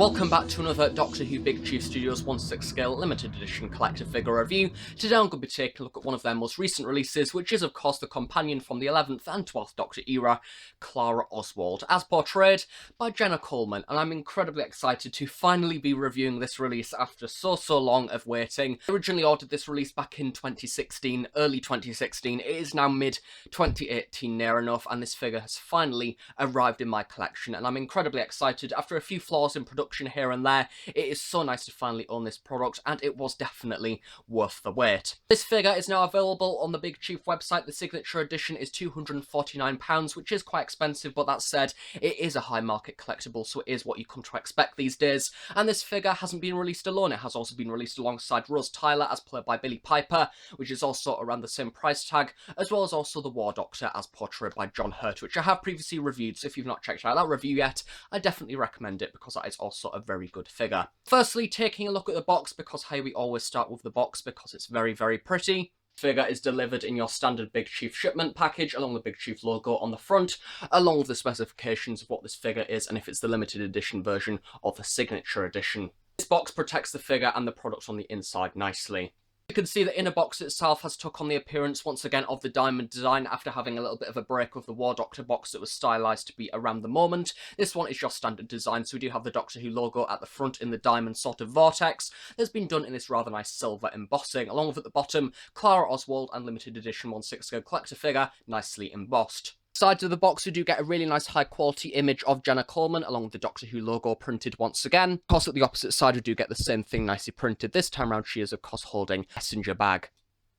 Welcome back to another Doctor Who Big Chief Studios 1/6 scale limited edition collector figure review. Today I'm going to be taking a look at one of their most recent releases, which is of course the companion from the 11th and 12th Doctor era, Clara Oswald, as portrayed by Jenna Coleman, and I'm incredibly excited to finally be reviewing this release after so long of waiting. I originally ordered this release back in 2016, early 2016, it is now mid 2018 near enough, and this figure has finally arrived in my collection, and I'm incredibly excited. After a few flaws in production here and there, it is so nice to finally own this product, and it was definitely worth the wait. This figure is now available on the Big Chief website. The signature edition is £249, which is quite expensive, but that said, it is a high market collectible, so it is what you come to expect these days. And this figure hasn't been released alone, it has also been released alongside Rose Tyler, as played by Billie Piper, which is also around the same price tag, as well as also the War Doctor, as portrayed by John Hurt, which I have previously reviewed, so if you've not checked out that review yet, I definitely recommend it, because that is also a very good figure. Firstly, taking a look at the box, because hey, we always start with the box because it's very pretty. Figure is delivered in your standard Big Chief shipment package along the Big Chief logo on the front, along with the specifications of what this figure is and if it's the limited edition version or the signature edition. This box protects the figure and the product on the inside nicely. You can see the inner box itself has took on the appearance once again of the diamond design after having a little bit of a break with the War Doctor box that was stylised to be around the moment. This one is your standard design, so we do have the Doctor Who logo at the front in the diamond sort of vortex. That's been done in this rather nice silver embossing, along with at the bottom, Clara Oswald and limited edition 1/6 scale collector figure, nicely embossed. Side of the box, we do get a really nice high quality image of Jenna Coleman along with the Doctor Who logo printed once again. Of course, at the opposite side, we do get the same thing nicely printed. This time around, she is of course holding a messenger bag.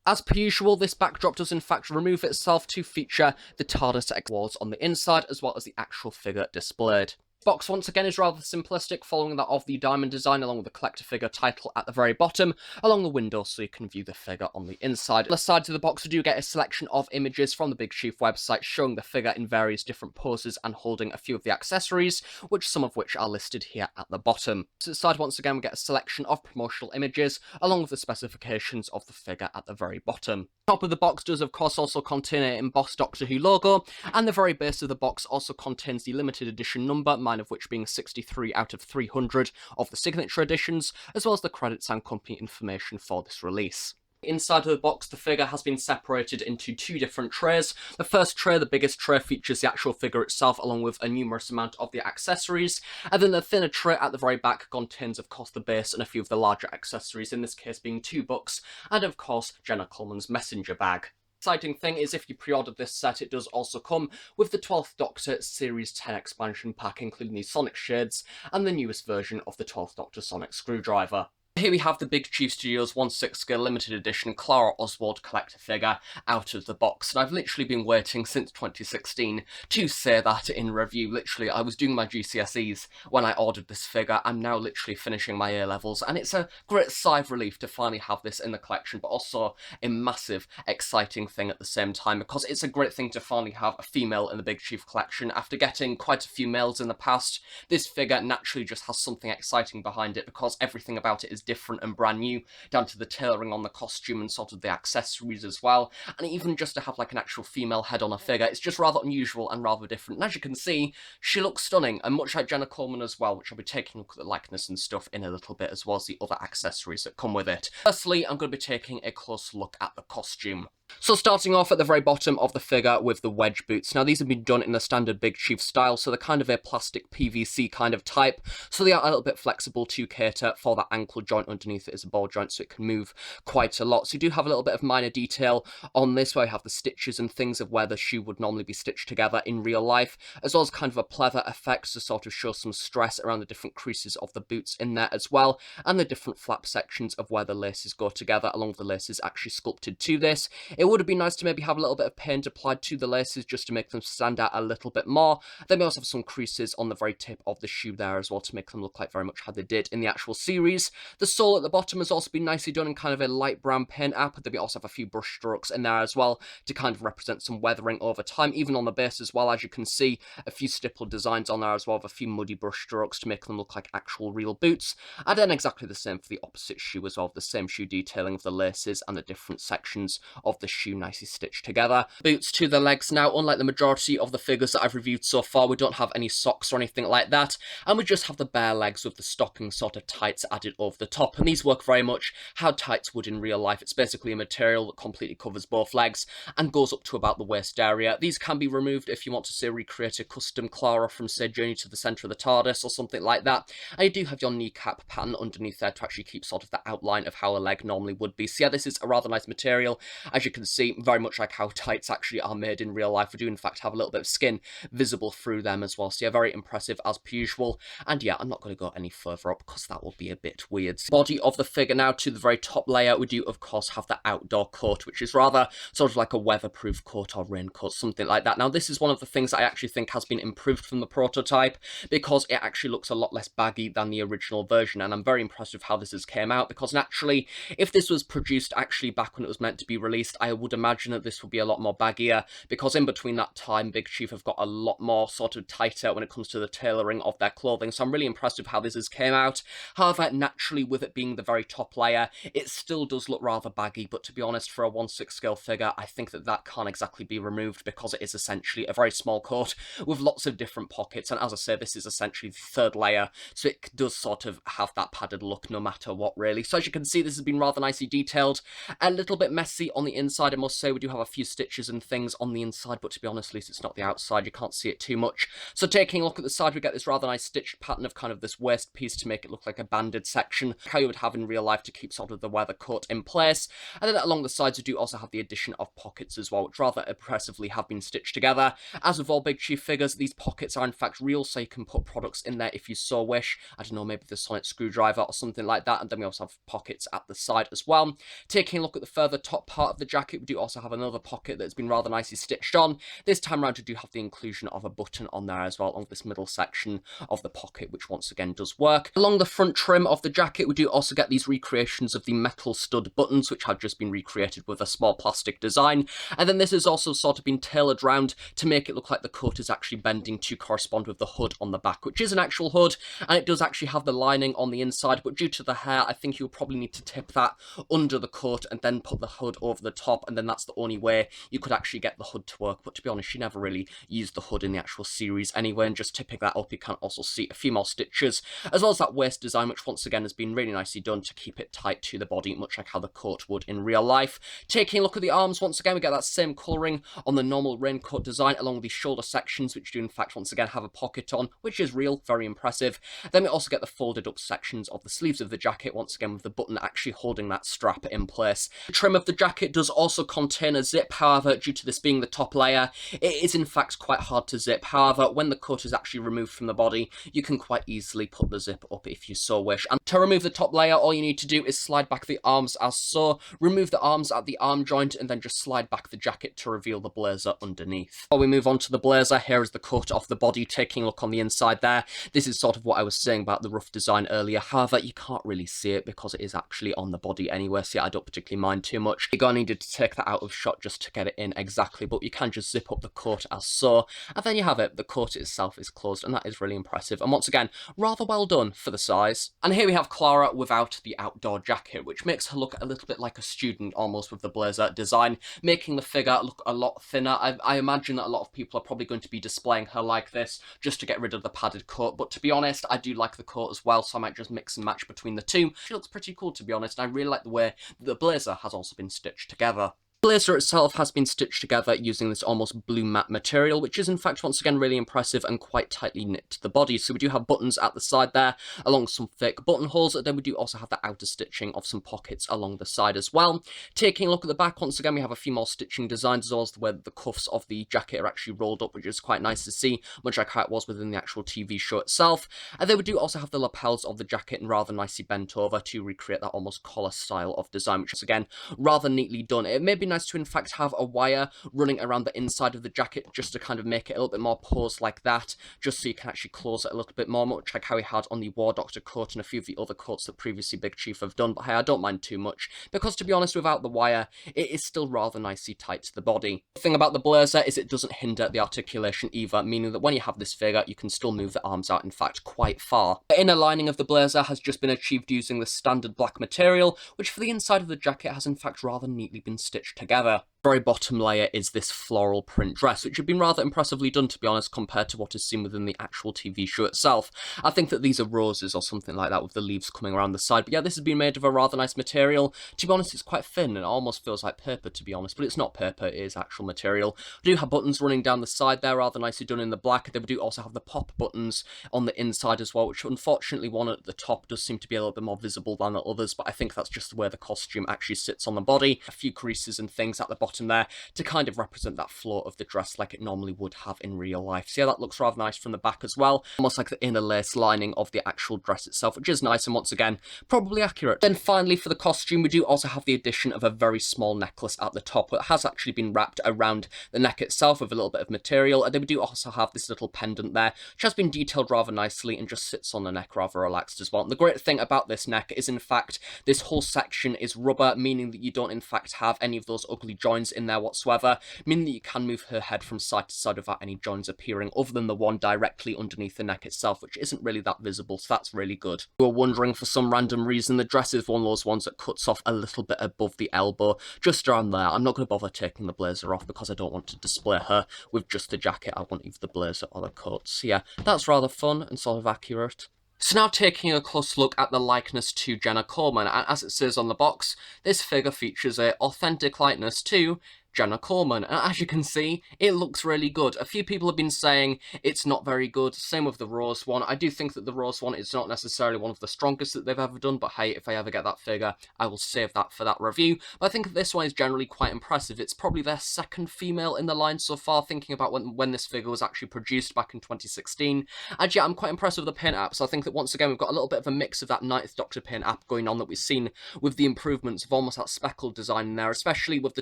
As per usual, this backdrop does in fact remove itself to feature the TARDIS walls on the inside, as well as the actual figure displayed. Box once again is rather simplistic, following that of the diamond design along with the collector figure title at the very bottom, along the window so you can view the figure on the inside. On the sides of the box we do get a selection of images from the Big Chief website showing the figure in various different poses and holding a few of the accessories, some of which are listed here at the bottom. So side once again we get a selection of promotional images along with the specifications of the figure at the very bottom. Top of the box does of course also contain an embossed Doctor Who logo, and the very base of the box also contains the limited edition number, mine of which being 63 out of 300 of the signature editions, as well as the credits and company information for this release. Inside of the box, the figure has been separated into two different trays. The first tray, the biggest tray, features the actual figure itself along with a numerous amount of the accessories, and then the thinner tray at the very back contains of course the base and a few of the larger accessories, in this case being 2 books, and of course Jenna Coleman's messenger bag. Exciting thing is if you pre-ordered this set, it does also come with the 12th Doctor Series 10 expansion pack, including the Sonic Shades and the newest version of the 12th Doctor Sonic Screwdriver. Here we have the Big Chief Studios 1/6 scale limited edition Clara Oswald collector figure out of the box, and I've literally been waiting since 2016 to say that in review. Literally, I was doing my GCSEs when I ordered this figure. I'm now literally finishing my A-levels, and it's a great sigh of relief to finally have this in the collection, but also a massive, exciting thing at the same time, because it's a great thing to finally have a female in the Big Chief collection. After getting quite a few males in the past, this figure naturally just has something exciting behind it, because everything about it is different and brand new, down to the tailoring on the costume and sort of the accessories as well, and even just to have like an actual female head on a figure, it's just rather unusual and rather different. And as you can see, she looks stunning, and much like Jenna Coleman as well, which I'll be taking a look at the likeness and stuff in a little bit, as well as the other accessories that come with it. Firstly, I'm going to be taking a close look at the costume. So starting off at the very bottom of the figure with the wedge boots. Now these have been done in the standard Big Chief style, so they're kind of a plastic PVC kind of type, so they are a little bit flexible to cater for that ankle joint underneath it is a ball joint, so it can move quite a lot. So you do have a little bit of minor detail on this where you have the stitches and things of where the shoe would normally be stitched together in real life, as well as kind of a pleather effect to sort of show some stress around the different creases of the boots in there as well, and the different flap sections of where the laces go together, along with the laces actually sculpted to this. It would have been nice to maybe have a little bit of paint applied to the laces just to make them stand out a little bit more. Then we also have some creases on the very tip of the shoe there as well to make them look like very much how they did in the actual series. The sole at the bottom has also been nicely done in kind of a light brown paint app. Then we also have a few brush strokes in there as well to kind of represent some weathering over time, even on the base as well. As you can see, a few stippled designs on there as well, with a few muddy brush strokes to make them look like actual real boots. And then exactly the same for the opposite shoe as well, the same shoe detailing of the laces and the different sections of the the shoe nicely stitched together. Boots to the legs now. Unlike the majority of the figures that I've reviewed so far, we don't have any socks or anything like that, and we just have the bare legs with the stocking sort of tights added over the top, and these work very much how tights would in real life. It's basically a material that completely covers both legs and goes up to about the waist area. These can be removed if you want to, say, recreate a custom Clara from, say, Journey to the Centre of the TARDIS or something like that, and you do have your kneecap pattern underneath there to actually keep sort of the outline of how a leg normally would be. So yeah, this is a rather nice material. As you can see, very much like how tights actually are made in real life. We do in fact have a little bit of skin visible through them as well. So yeah, very impressive as per usual. And yeah, I'm not going to go any further up because that will be a bit weird. Body of the figure now, to the very top layer, we do of course have the outdoor coat, which is rather sort of like a weatherproof coat or raincoat, something like that. Now this is one of the things I actually think has been improved from the prototype, because it actually looks a lot less baggy than the original version, and I'm very impressed with how this has came out, because naturally, if this was produced actually back when it was meant to be released, I would imagine that this would be a lot more baggier, because in between that time, Big Chief have got a lot more sort of tighter when it comes to the tailoring of their clothing, so I'm really impressed with how this has came out. However, naturally, with it being the very top layer, it still does look rather baggy, but to be honest, for a 1/6 scale figure, I think that that can't exactly be removed, because it is essentially a very small coat with lots of different pockets, and as I say, this is essentially the third layer, so it does sort of have that padded look no matter what, really. So as you can see, this has been rather nicely detailed. A little bit messy on the inside, I must say. We do have a few stitches and things on the inside, but to be honest, at least it's not the outside. You can't see it too much. So taking a look at the side, we get this rather nice stitched pattern of kind of this waist piece to make it look like a banded section, how you would have in real life to keep sort of the weather coat in place. And then along the sides, we do also have the addition of pockets as well, which rather impressively have been stitched together. As with all Big Chief figures, these pockets are in fact real, so you can put products in there if you so wish. I don't know, maybe the sonic screwdriver or something like that. And then we also have pockets at the side as well. Taking a look at the further top part of the jacket, we do also have another pocket that's been rather nicely stitched on. This time around, we do have the inclusion of a button on there as well, on this middle section of the pocket, which once again does work. Along the front trim of the jacket, we do also get these recreations of the metal stud buttons, which have just been recreated with a small plastic design. And then this has also sort of been tailored round to make it look like the coat is actually bending to correspond with the hood on the back, which is an actual hood, and it does actually have the lining on the inside, but due to the hair, I think you'll probably need to tip that under the coat and then put the hood over the top, and then that's the only way you could actually get the hood to work. But to be honest, you never really used the hood in the actual series anyway, and just tipping that up, you can also see a few more stitches, as well as that waist design, which once again has been really nicely done to keep it tight to the body, much like how the coat would in real life. Taking a look at the arms, once again, we get that same colouring on the normal raincoat design, along with the shoulder sections, which do in fact once again have a pocket on, which is real, very impressive. Then we also get the folded up sections of the sleeves of the jacket, once again with the button actually holding that strap in place. The trim of the jacket does also contain a zip, however, due to this being the top layer, it is in fact quite hard to zip. However, when the coat is actually removed from the body, you can quite easily put the zip up if you so wish. And to remove the top layer, all you need to do is slide back the arms as so, remove the arms at the arm joint, and then just slide back the jacket to reveal the blazer underneath. Before we move on to the blazer, here is the coat off the body. Taking a look on the inside there, this is sort of what I was saying about the rough design earlier. However, you can't really see it because it is actually on the body anyway, so yeah, I don't particularly mind too much. You're gonna need to take that out of shot just to get it in exactly, but you can just zip up the coat as so, and then you have it. The coat itself is closed, and that is really impressive, and once again, rather well done for the size. And here we have Clara without the outdoor jacket, which makes her look a little bit like a student almost with the blazer design, making the figure look a lot thinner. I imagine that a lot of people are probably going to be displaying her like this just to get rid of the padded coat, but to be honest, I do like the coat as well, so I might just mix and match between the two. She looks pretty cool, to be honest. I really like the way the blazer has also been stitched together. The blazer itself has been stitched together using this almost blue matte material, which is in fact once again really impressive and quite tightly knit to the body. So we do have buttons at the side there, along some thick buttonholes, and then we do also have the outer stitching of some pockets along the side as well. Taking a look at the back, once again we have a few more stitching designs, as well as the way that the cuffs of the jacket are actually rolled up, which is quite nice to see, much like how it was within the actual TV show itself. And then we do also have the lapels of the jacket and rather nicely bent over to recreate that almost collar style of design, which is again rather neatly done. It may be nice to in fact have a wire running around the inside of the jacket just to kind of make it a little bit more posed like that, just so you can actually close it a little bit more, much like how we had on the War Doctor coat and a few of the other coats that previously Big Chief have done. But hey, I don't mind too much, because to be honest, without the wire, it is still rather nicely tight to the body. The thing about the blazer is it doesn't hinder the articulation either, meaning that when you have this figure, you can still move the arms out, in fact, quite far. The inner lining of the blazer has just been achieved using the standard black material, which for the inside of the jacket has in fact rather neatly been stitched together. very bottom layer is this floral print dress, which had been rather impressively done, to be honest, compared to what is seen within the actual TV show itself. I think that these are roses or something like that with the leaves coming around the side, but yeah, this has been made of a rather nice material. To be honest, it's quite thin and it almost feels like paper, to be honest, but it's not paper, it is actual material. We do have buttons running down the side there, rather nicely done in the black. Then we do also have the pop buttons on the inside as well, which unfortunately one at the top does seem to be a little bit more visible than the others, but I think that's just where the costume actually sits on the body. A few creases and things at the bottom there to kind of represent that flow of the dress like it normally would have in real life. So yeah, that looks rather nice from the back as well, almost like the inner lace lining of the actual dress itself, which is nice and once again probably accurate. Then finally for the costume, we do also have the addition of a very small necklace at the top that has actually been wrapped around the neck itself with a little bit of material, and then we do also have this little pendant there which has been detailed rather nicely and just sits on the neck rather relaxed as well. And the great thing about this neck is in fact this whole section is rubber, meaning that you don't in fact have any of those ugly joins in there whatsoever, meaning that you can move her head from side to side without any joins appearing other than the one directly underneath the neck itself, which isn't really that visible, so that's really good. If you were wondering for some random reason, the dress is one of those ones that cuts off a little bit above the elbow, just around there. I'm not going to bother taking the blazer off because I don't want to display her with just the jacket. I want either the blazer or the coat. So yeah, that's rather fun and sort of accurate. So now taking a close look at the likeness to Jenna Coleman, and as it says on the box, this figure features an authentic likeness to Jenna Coleman, and as you can see, it looks really good. A few people have been saying it's not very good, same with the rose one. I do think that the rose one is not necessarily one of the strongest that they've ever done, but hey, if I ever get that figure, I will save that for that review. But I think this one is generally quite impressive. It's probably their second female in the line so far, thinking about when this figure was actually produced back in 2016. And yeah, I'm quite impressed with the paint apps. I think that once again, we've got a little bit of a mix of that Ninth Doctor paint app going on that we've seen with the improvements of almost that speckled design in there, especially with the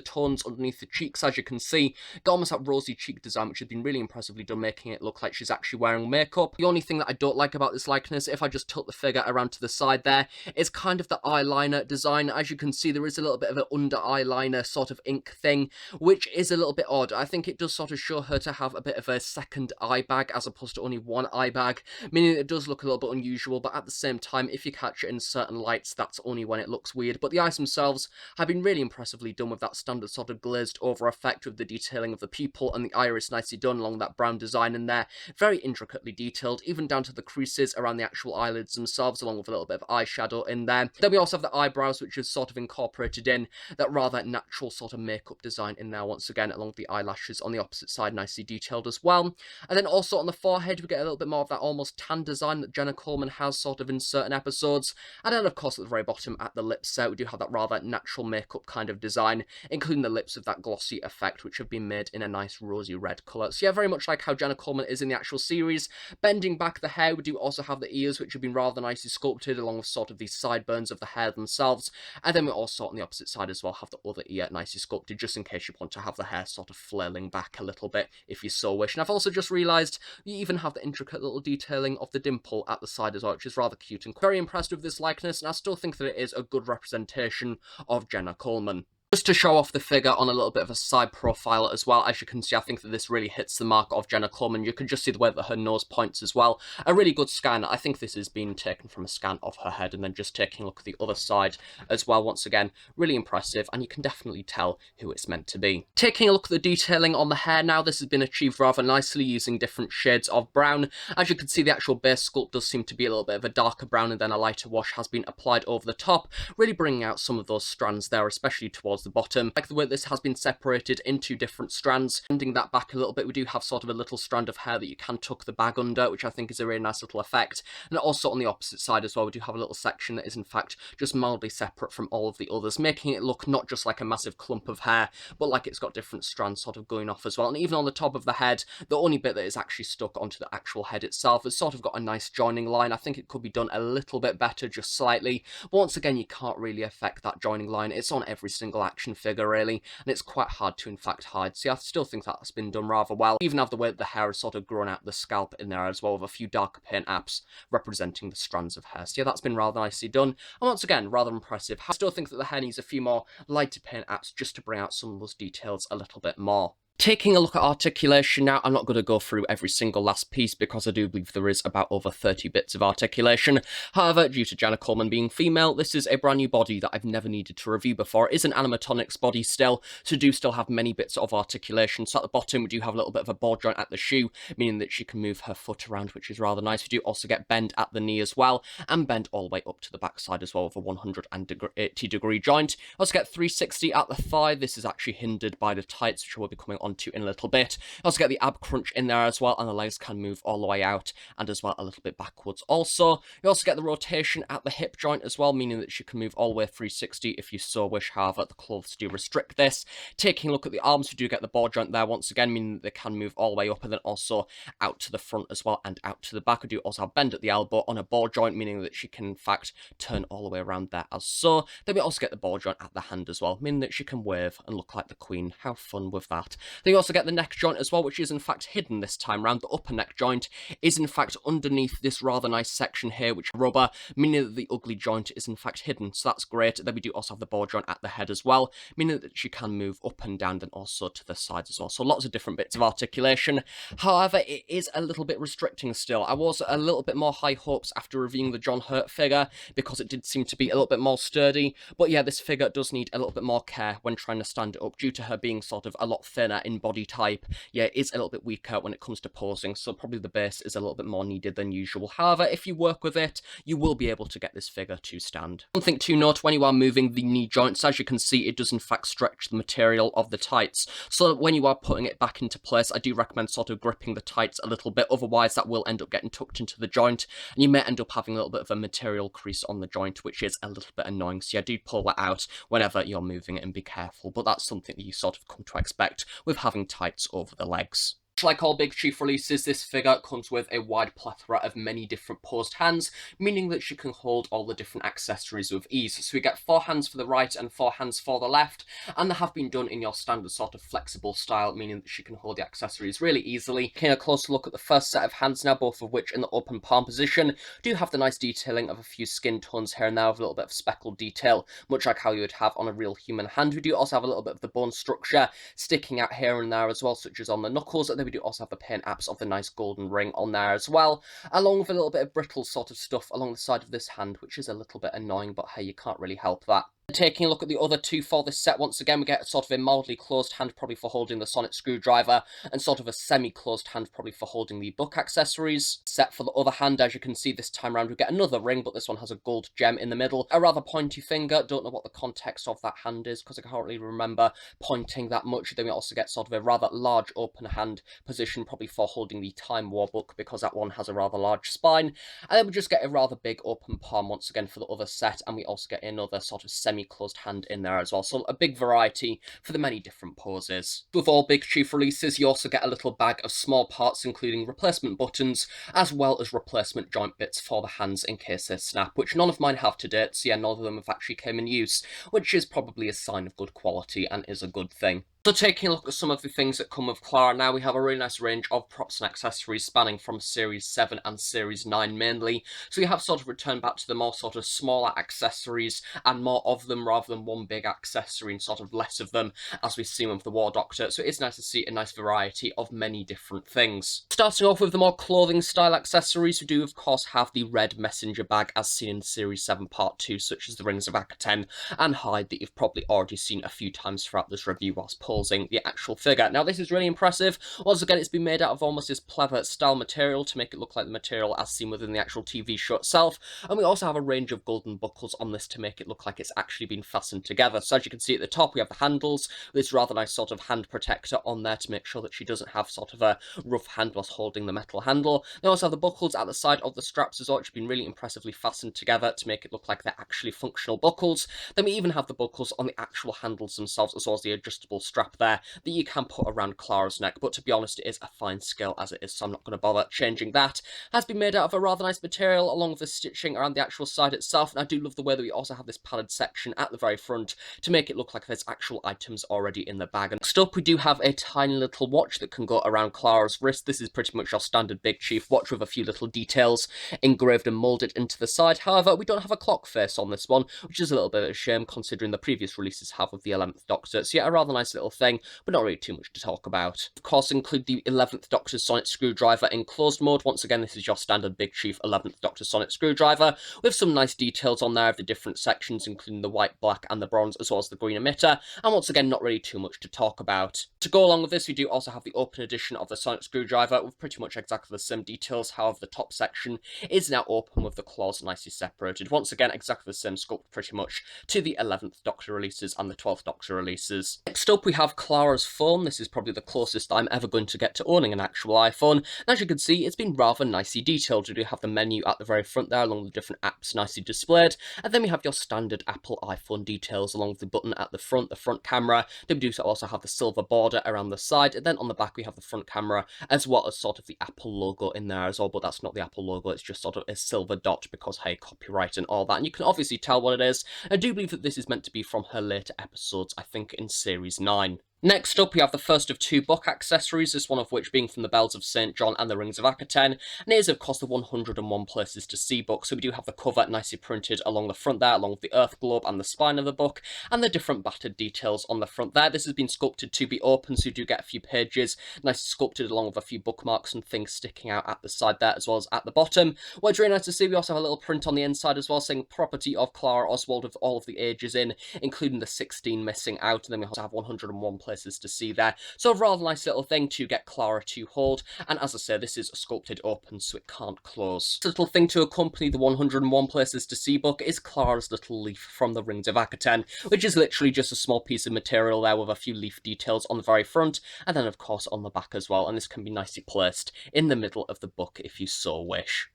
tones underneath the cheeks, as you can see. Got almost that rosy cheek design, which has been really impressively done, making it look like she's actually wearing makeup. The only thing that I don't like about this likeness, if I just tilt the figure around to the side there, is kind of the eyeliner design. As you can see, there is a little bit of an under eyeliner sort of ink thing, which is a little bit odd. I think it does sort of show her to have a bit of a second eye bag as opposed to only one eye bag, meaning it does look a little bit unusual, but at the same time, if you catch it in certain lights, that's only when it looks weird. But the eyes themselves have been really impressively done with that standard sort of glazed over effect with the detailing of the pupil and the iris nicely done along that brown design in there. Very intricately detailed, even down to the creases around the actual eyelids themselves, along with a little bit of eyeshadow in there. Then we also have the eyebrows, which is sort of incorporated in that rather natural sort of makeup design in there, once again, along with the eyelashes on the opposite side, nicely detailed as well. And then also on the forehead, we get a little bit more of that almost tan design that Jenna Coleman has sort of in certain episodes. And then, of course, at the very bottom, at the lips there, we do have that rather natural makeup kind of design, including the lips with that glossy effect, which have been made in a nice rosy red colour. So yeah, very much like how Jenna Coleman is in the actual series. Bending back the hair, we do also have the ears, which have been rather nicely sculpted, along with sort of these sideburns of the hair themselves. And then we also, on the opposite side as well, have the other ear nicely sculpted, just in case you want to have the hair sort of flailing back a little bit, if you so wish. And I've also just realised you even have the intricate little detailing of the dimple at the side as well, which is rather cute, and very impressed with this likeness, and I still think that it is a good representation of Jenna Coleman. Just to show off the figure on a little bit of a side profile as well, as you can see, I think that this really hits the mark of Jenna Coleman. You can just see the way that her nose points as well. A really good scan. I think this is being taken from a scan of her head and then just taking a look at the other side as well. Once again, really impressive, and you can definitely tell who it's meant to be. Taking a look at the detailing on the hair now, this has been achieved rather nicely using different shades of brown. As you can see, the actual base sculpt does seem to be a little bit of a darker brown, and then a lighter wash has been applied over the top, really bringing out some of those strands there, especially towards the bottom. Like the way this has been separated into different strands. Bending that back a little bit, we do have sort of a little strand of hair that you can tuck the bag under, which I think is a really nice little effect. And also on the opposite side as well, we do have a little section that is in fact just mildly separate from all of the others, making it look not just like a massive clump of hair, but like it's got different strands sort of going off as well. And even on the top of the head, the only bit that is actually stuck onto the actual head itself has sort of got a nice joining line. I think it could be done a little bit better, just slightly. But once again, you can't really affect that joining line. It's on every single action figure really, and it's quite hard to in fact hide. So yeah, I still think that's been done rather well. Even have the way that the hair is sort of grown out the scalp in there as well, with a few darker paint apps representing the strands of hair. So yeah, that's been rather nicely done, and once again, rather impressive. I still think that the hair needs a few more lighter paint apps just to bring out some of those details a little bit more. Taking a look at articulation now, I'm not going to go through every single last piece because I do believe there is about over 30 bits of articulation. However, due to Jenna Coleman being female, this is a brand new body that I've never needed to review before. It is an animatronics body still, so do still have many bits of articulation. So at the bottom, we do have a little bit of a ball joint at the shoe, meaning that she can move her foot around, which is rather nice. We do also get bend at the knee as well, and bend all the way up to the backside as well with a 180-degree joint. Also get 360 at the thigh. This is actually hindered by the tights, which will be coming onto in a little bit. You also get the ab crunch in there as well, and the legs can move all the way out and as well a little bit backwards also. You also get the rotation at the hip joint as well, meaning that she can move all the way 360 if you so wish. However, the clothes do restrict this. Taking a look at the arms, we do get the ball joint there once again, meaning that they can move all the way up and then also out to the front as well and out to the back. We do also have bend at the elbow on a ball joint, meaning that she can in fact turn all the way around there as so. Then we also get the ball joint at the hand as well, meaning that she can wave and look like the queen. How fun with that. Then you also get the neck joint as well, which is in fact hidden this time round. The upper neck joint is in fact underneath this rather nice section here, which is rubber, meaning that the ugly joint is in fact hidden, so that's great. Then we do also have the ball joint at the head as well, meaning that she can move up and down and also to the sides as well. So lots of different bits of articulation. However, it is a little bit restricting still. I was a little bit more high hopes after reviewing the John Hurt figure because it did seem to be a little bit more sturdy, but yeah, this figure does need a little bit more care when trying to stand it up due to her being sort of a lot thinner in body type. Yeah, it is a little bit weaker when it comes to posing, so probably the base is a little bit more needed than usual. However, if you work with it, you will be able to get this figure to stand. One thing to note when you are moving the knee joints, as you can see, it does in fact stretch the material of the tights. So when you are putting it back into place, I do recommend sort of gripping the tights a little bit, otherwise that will end up getting tucked into the joint, and you may end up having a little bit of a material crease on the joint, which is a little bit annoying. So yeah, do pull that out whenever you're moving it and be careful, but that's something that you sort of come to expect with having tights over the legs. Like all Big Chief releases, this figure comes with a wide plethora of many different posed hands, meaning that she can hold all the different accessories with ease. So we get 4 hands for the right and 4 hands for the left, and they have been done in your standard sort of flexible style, meaning that she can hold the accessories really easily. Taking a closer look at the first set of hands now, both of which in the open palm position do have the nice detailing of a few skin tones here and there with a little bit of speckled detail, much like how you would have on a real human hand. We do also have a little bit of the bone structure sticking out here and there as well, such as on the knuckles, and then we do also have the paint apps of the nice golden ring on there as well, along with a little bit of brittle sort of stuff along the side of this hand, which is a little bit annoying, but hey, you can't really help that. Taking a look at the other two for this set, once again we get sort of a mildly closed hand probably for holding the sonic screwdriver, and sort of a semi-closed hand probably for holding the book accessories. Set for the other hand, as you can see this time around we get another ring, but this one has a gold gem in the middle, a rather pointy finger. Don't know what the context of that hand is because I can't really remember pointing that much. Then we also get sort of a rather large open hand position probably for holding the Time War book because that one has a rather large spine, and then we just get a rather big open palm once again for the other set, and we also get another sort of semi-closed hand in there as well, so a big variety for the many different poses. With all Big Chief releases, you also get a little bag of small parts including replacement buttons as well as replacement joint bits for the hands in case they snap, which none of mine have to date, so yeah, none of them have actually came in use, which is probably a sign of good quality and is a good thing. So taking a look at some of the things that come with Clara now, we have a really nice range of props and accessories spanning from Series 7 and Series 9 mainly. So we have sort of returned back to the more sort of smaller accessories and more of them rather than one big accessory and sort of less of them as we've seen with the War Doctor. So it is nice to see a nice variety of many different things. Starting off with the more clothing style accessories, we do of course have the red messenger bag as seen in Series 7 Part 2, such as the Rings of Akaten and Hyde that you've probably already seen a few times throughout this review whilst posing the actual figure. Now this is really impressive. Once again, it's been made out of almost this pleather style material to make it look like the material as seen within the actual TV show itself, and we also have a range of golden buckles on this to make it look like it's actually been fastened together. So as you can see at the top we have the handles, this rather nice sort of hand protector on there to make sure that she doesn't have sort of a rough hand whilst holding the metal handle. They also have the buckles at the side of the straps as well, which have been really impressively fastened together to make it look like they're actually functional buckles. Then we even have the buckles on the actual handles themselves as well as the adjustable strap there that you can put around Clara's neck, but to be honest it is a fine skill as it is, so I'm not going to bother changing that. Has been made out of a rather nice material along with the stitching around the actual side itself, and I do love the way that we also have this padded section at the very front to make it look like there's actual items already in the bag. And next up we do have a tiny little watch that can go around Clara's wrist. This is pretty much our standard Big Chief watch with a few little details engraved and moulded into the side. However, we don't have a clock face on this one, which is a little bit of a shame considering the previous releases have with the 11th Doctor. So yeah, a rather nice little thing, but not really too much to talk about. Of course, include the 11th Doctor's sonic screwdriver in closed mode. Once again, this is your standard Big Chief 11th Doctor sonic screwdriver, with some nice details on there of the different sections, including the white, black, and the bronze, as well as the green emitter, and once again, not really too much to talk about. To go along with this, we do also have the open edition of the sonic screwdriver, with pretty much exactly the same details. However, the top section is now open with the claws nicely separated. Once again, exactly the same sculpt pretty much to the 11th Doctor releases and the 12th Doctor releases. Next up, we have Clara's phone. This is probably the closest I'm ever going to get to owning an actual iPhone. And as you can see, it's been rather nicely detailed. We do have the menu at the very front there, along with the different apps nicely displayed. And then we have your standard Apple iPhone details along with the button at the front camera. Then we do also have the silver border around the side. And then on the back, we have the front camera, as well as sort of the Apple logo in there as well. But that's not the Apple logo, it's just sort of a silver dot because, hey, copyright and all that. And you can obviously tell what it is. I do believe that this is meant to be from her later episodes, I think in Series 9. Next up, we have the first of two book accessories, this one of which being from the Bells of St. John and the Rings of Akaten, and it is, of course, the 101 Places to See book. So we do have the cover nicely printed along the front there, along with the Earth globe and the spine of the book, and the different battered details on the front there. This has been sculpted to be open, so you do get a few pages, nicely sculpted along with a few bookmarks and things sticking out at the side there, as well as at the bottom. What's really nice to see, we also have a little print on the inside as well, saying property of Clara Oswald, with all of the ages in, including the 16 missing out, and then we also have 101 Places to See there. So a rather nice little thing to get Clara to hold, and as I say, this is sculpted open, so it can't close. This little thing to accompany the 101 Places to See book is Clara's little leaf from the Rings of Akaten, which is literally just a small piece of material there with a few leaf details on the very front, and then of course on the back as well, and this can be nicely placed in the middle of the book if you so wish.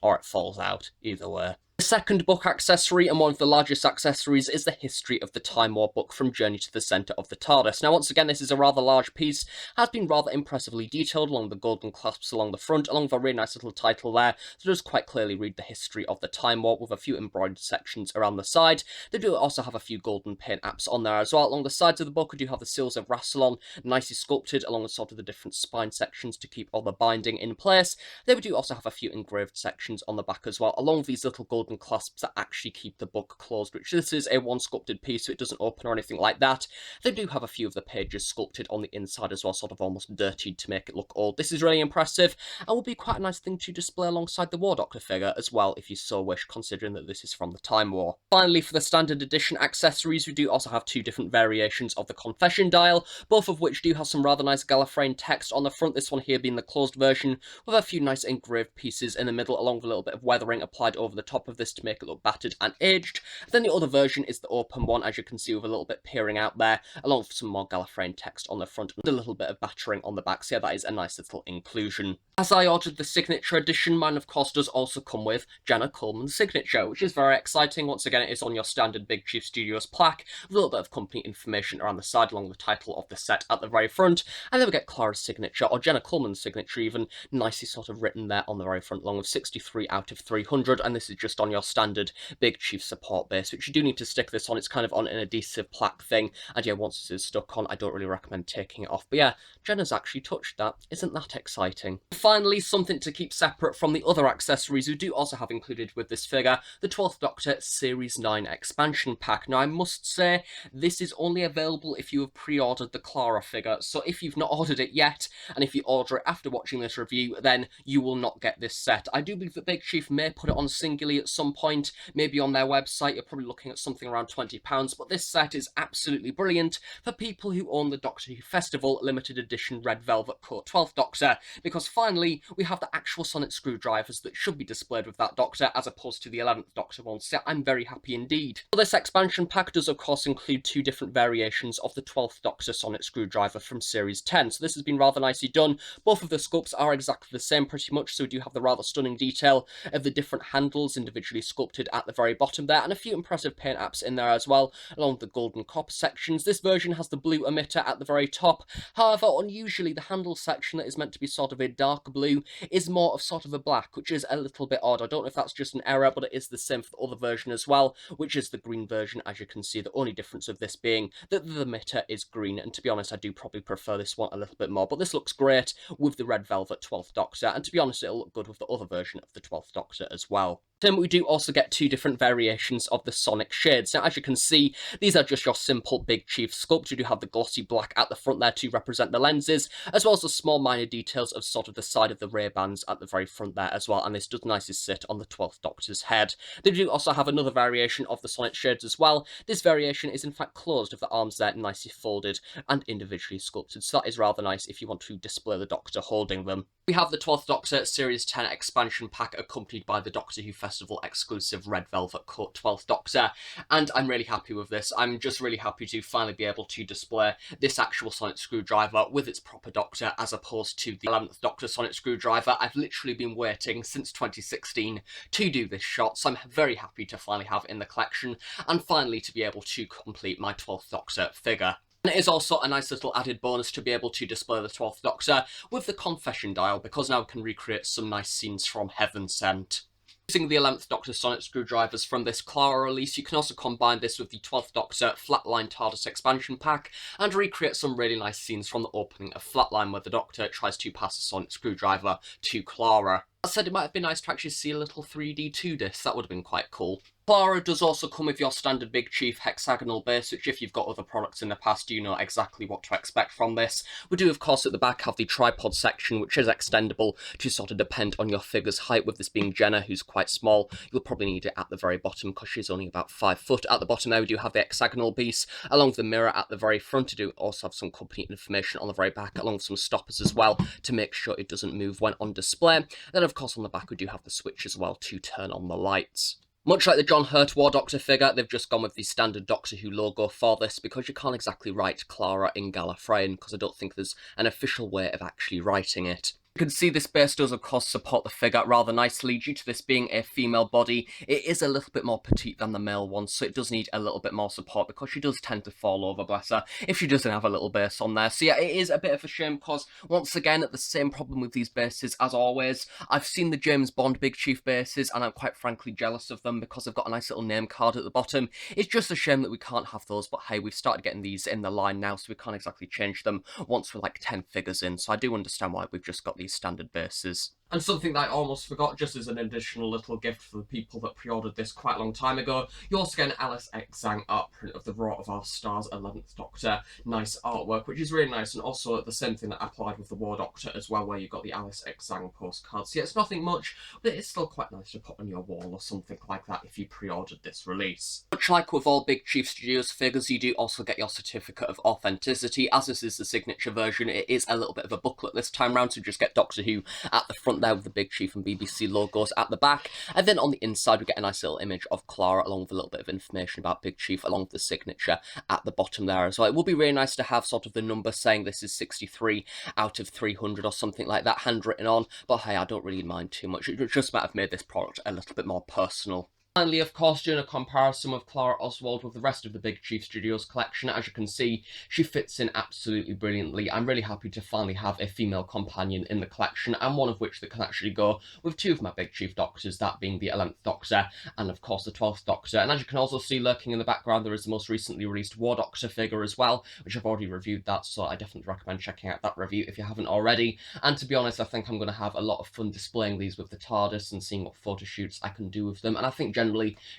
Or it falls out, either way. The second book accessory, and one of the largest accessories, is the History of the Time War book from Journey to the Centre of the TARDIS. Now, once again, this is a rather large piece, has been rather impressively detailed along the golden clasps along the front, along with a really nice little title there, so it does quite clearly read the History of the Time War, with a few embroidered sections around the side. They do also have a few golden paint apps on there as well. Along the sides of the book, we do have the Seals of Rassilon, nicely sculpted, along with sort of the different spine sections to keep all the binding in place. Then we do also have a few engraved sections on the back as well, along with these little golden clasps that actually keep the book closed, which this is a one sculpted piece, so it doesn't open or anything like that. They do have a few of the pages sculpted on the inside as well, sort of almost dirtied to make it look old. This is really impressive, and will be quite a nice thing to display alongside the War Doctor figure as well, if you so wish, considering that this is from the Time War. Finally, for the standard edition accessories, we do also have two different variations of the Confession Dial, both of which do have some rather nice Gallifreyan text on the front, this one here being the closed version, with a few nice engraved pieces in the middle, along with a little bit of weathering applied over the top of this to make it look battered and aged. Then the other version is the open one, as you can see, with a little bit peering out there, along with some more Gallifreyan text on the front and a little bit of battering on the back. So yeah, that is a nice little inclusion. As I ordered the signature edition, mine of course does also come with Jenna Coleman's signature, which is very exciting. Once again, it is on your standard Big Chief Studios plaque, with a little bit of company information around the side, along with the title of the set at the very front, and then we get Clara's signature, or Jenna Coleman's signature even, nicely sort of written there on the very front, along with 63 out of 300, and this is just on your standard Big Chief support base, which you do need to stick this on. It's kind of on an adhesive plaque thing, and yeah, once this is stuck on, I don't really recommend taking it off. But yeah, Jenna's actually touched that. Isn't that exciting? Finally, something to keep separate from the other accessories we do also have included with this figure, the 12th Doctor Series 9 expansion pack. Now, I must say, this is only available if you have pre-ordered the Clara figure, so if you've not ordered it yet, and if you order it after watching this review, then you will not get this set. I do believe that Big Chief may put it on singly at some point, maybe on their website. You're probably looking at something around £20, but this set is absolutely brilliant for people who own the Doctor Who Festival limited edition red velvet coat 12th Doctor, because finally we have the actual sonic screwdrivers that should be displayed with that Doctor, as opposed to the 11th Doctor ones. So I'm very happy indeed. So this expansion pack does of course include two different variations of the 12th Doctor sonic screwdriver from Series 10, so this has been rather nicely done. Both of the sculpts are exactly the same pretty much, so we do have the rather stunning detail of the different handles individually sculpted at the very bottom there, and a few impressive paint apps in there as well, along with the golden copper sections. This version has the blue emitter at the very top. However, unusually, the handle section that is meant to be sort of a dark blue is more of sort of a black, which is a little bit odd. I don't know if that's just an error, but it is the same for the other version as well, which is the green version, as you can see. The only difference of this being that the emitter is green, and to be honest, I do probably prefer this one a little bit more, but this looks great with the red velvet 12th Doctor, and to be honest, it'll look good with the other version of the 12th Doctor as well. Then we do also get two different variations of the Sonic shades. Now, as you can see, these are just your simple Big Chief sculpt. You do have the glossy black at the front there to represent the lenses, as well as the small minor details of sort of the side of the rear bands at the very front there as well, and this does nicely sit on the 12th Doctor's head. They do also have another variation of the Sonic shades as well. This variation is in fact closed, with the arms there nicely folded and individually sculpted, so that is rather nice if you want to display the Doctor holding them. We have the 12th Doctor Series 10 expansion pack accompanied by the Doctor Who Festival exclusive red velvet cut 12th Doctor, and I'm really happy with this. I'm just really happy to finally be able to display this actual sonic screwdriver with its proper Doctor, as opposed to the 11th Doctor sonic screwdriver. I've literally been waiting since 2016 to do this shot, so I'm very happy to finally have it in the collection, and finally to be able to complete my 12th Doctor figure. And it is also a nice little added bonus to be able to display the 12th Doctor with the confession dial, because now I can recreate some nice scenes from Heaven Sent. Using the 11th Doctor sonic screwdrivers from this Clara release, you can also combine this with the 12th Doctor Flatline TARDIS expansion pack and recreate some really nice scenes from the opening of Flatline, where the Doctor tries to pass a sonic screwdriver to Clara. That said, it might have been nice to actually see a little 3D 2-disc, that would have been quite cool. Clara does also come with your standard Big Chief hexagonal base, which if you've got other products in the past, you know exactly what to expect from this. We do, of course, at the back have the tripod section, which is extendable to sort of depend on your figure's height. With this being Jenna, who's quite small, you'll probably need it at the very bottom because she's only about 5 foot. At the bottom there, we do have the hexagonal piece, along with the mirror at the very front. We do also have some company information on the very back, along with some stoppers as well, to make sure it doesn't move when on display. Then, of course, on the back, we do have the switch as well to turn on the lights. Much like the John Hurt War Doctor figure, they've just gone with the standard Doctor Who logo for this, because you can't exactly write Clara in Gallifreyan, because I don't think there's an official way of actually writing it. You can see this base does of course support the figure rather nicely. Due to this being a female body, it is a little bit more petite than the male one, so it does need a little bit more support, because she does tend to fall over, bless her, if she doesn't have a little base on there. So yeah, it is a bit of a shame, because once again, the same problem with these bases as always. I've seen the James Bond Big Chief bases, and I'm quite frankly jealous of them, because they've got a nice little name card at the bottom. It's just a shame that we can't have those, but hey, we've started getting these in the line now, so we can't exactly change them once we're like 10 figures in, so I do understand why we've just got these standard bases. And something that I almost forgot, just as an additional little gift for the people that pre-ordered this quite a long time ago, you also get an Alice X Zhang art print of the Rot of Our Stars 11th Doctor. Nice artwork, which is really nice, and also the same thing that applied with the War Doctor as well, where you've got the Alice X Zhang postcards. So yeah, it's nothing much, but it's still quite nice to put on your wall or something like that if you pre-ordered this release. Much like with all Big Chief Studios figures, you do also get your certificate of authenticity. As this is the signature version, it is a little bit of a booklet this time round, so just get Doctor Who at the front there with the Big Chief and BBC logos at the back, and then on the inside we get a nice little image of Clara along with a little bit of information about Big Chief along with the signature at the bottom there as well. It would be really nice to have sort of the number saying this is 63 out of 300 or something like that handwritten on, but hey, I don't really mind too much. It just might have made this product a little bit more personal. Finally, of course, doing a comparison with Clara Oswald with the rest of the Big Chief Studios collection, as you can see, she fits in absolutely brilliantly. I'm really happy to finally have a female companion in the collection, and one of which that can actually go with two of my Big Chief Doctors, that being the 11th Doctor and, of course, the 12th Doctor. And as you can also see, lurking in the background, there is the most recently released War Doctor figure as well, which I've already reviewed that, so I definitely recommend checking out that review if you haven't already. And to be honest, I think I'm going to have a lot of fun displaying these with the TARDIS and seeing what photo shoots I can do with them, and I think generally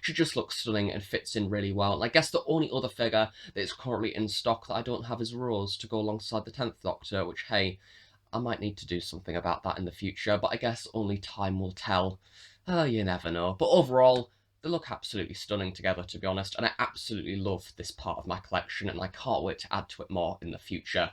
she just looks stunning and fits in really well. And I guess the only other figure that is currently in stock that I don't have is Rose to go alongside the 10th Doctor, which, hey, I might need to do something about that in the future, but I guess only time will tell. You never know. But overall, they look absolutely stunning together, to be honest, and I absolutely love this part of my collection, and I can't wait to add to it more in the future.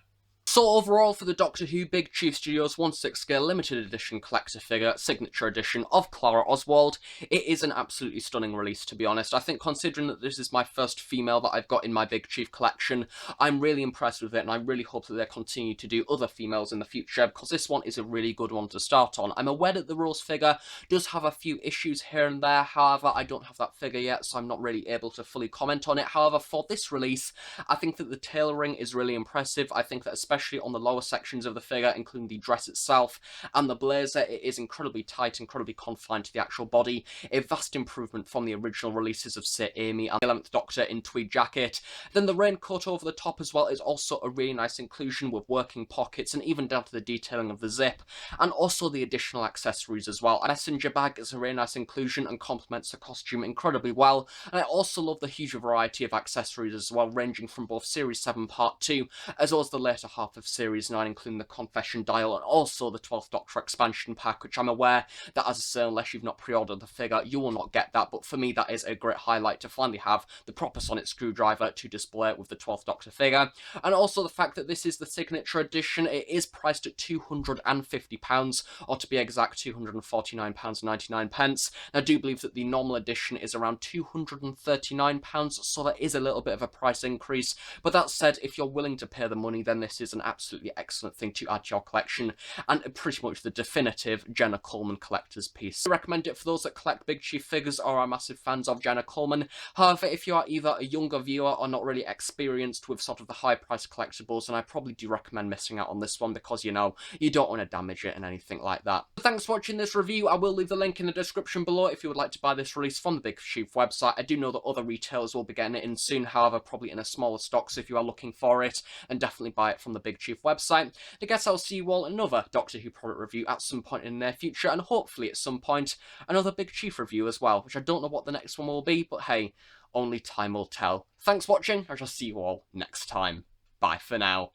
So overall, for the Doctor Who Big Chief Studios 1/6 scale limited edition collector figure signature edition of Clara Oswald, it is an absolutely stunning release, to be honest. I think considering that this is my first female that I've got in my Big Chief collection, I'm really impressed with it, and I really hope that they continue to do other females in the future, because this one is a really good one to start on. I'm aware that the Rose figure does have a few issues here and there, however, I don't have that figure yet, so I'm not really able to fully comment on it. However, for this release, I think that the tailoring is really impressive. I think that especially especially on the lower sections of the figure, including the dress itself and the blazer. It is incredibly tight, incredibly confined to the actual body. A vast improvement from the original releases of, say, Amy and the 11th Doctor in tweed jacket. Then the raincoat over the top as well is also a really nice inclusion, with working pockets and even down to the detailing of the zip, and also the additional accessories as well. A messenger bag is a really nice inclusion and complements the costume incredibly well, and I also love the huge variety of accessories as well, ranging from both Series 7 Part 2 as well as the later half of Series 9, including the Confession Dial and also the 12th Doctor expansion pack, which I'm aware that, as I say, unless you've not pre-ordered the figure, you will not get that, but for me that is a great highlight to finally have the proper sonic screwdriver to display it with the 12th Doctor figure. And also the fact that this is the signature edition. It is priced at £250, or to be exact, £249.99. I do believe that the normal edition is around £239, so that is a little bit of a price increase. But that said, if you're willing to pay the money, then this is an absolutely excellent thing to add to your collection, and pretty much the definitive Jenna Coleman collector's piece. I recommend it for those that collect Big Chief figures or are massive fans of Jenna Coleman. However, if you are either a younger viewer or not really experienced with sort of the high-priced collectibles, then I probably do recommend missing out on this one, because, you know, you don't want to damage it and anything like that. Thanks for watching this review. I will leave the link in the description below if you would like to buy this release from the Big Chief website. I do know that other retailers will be getting it in soon, however, probably in a smaller stock, so if you are looking for it, then definitely buy it from the Big Chief website. I guess I'll see you all in another Doctor Who product review at some point in the near future, and hopefully at some point another Big Chief review as well, which I don't know what the next one will be, but hey, only time will tell. Thanks for watching. I shall see you all next time. Bye for now.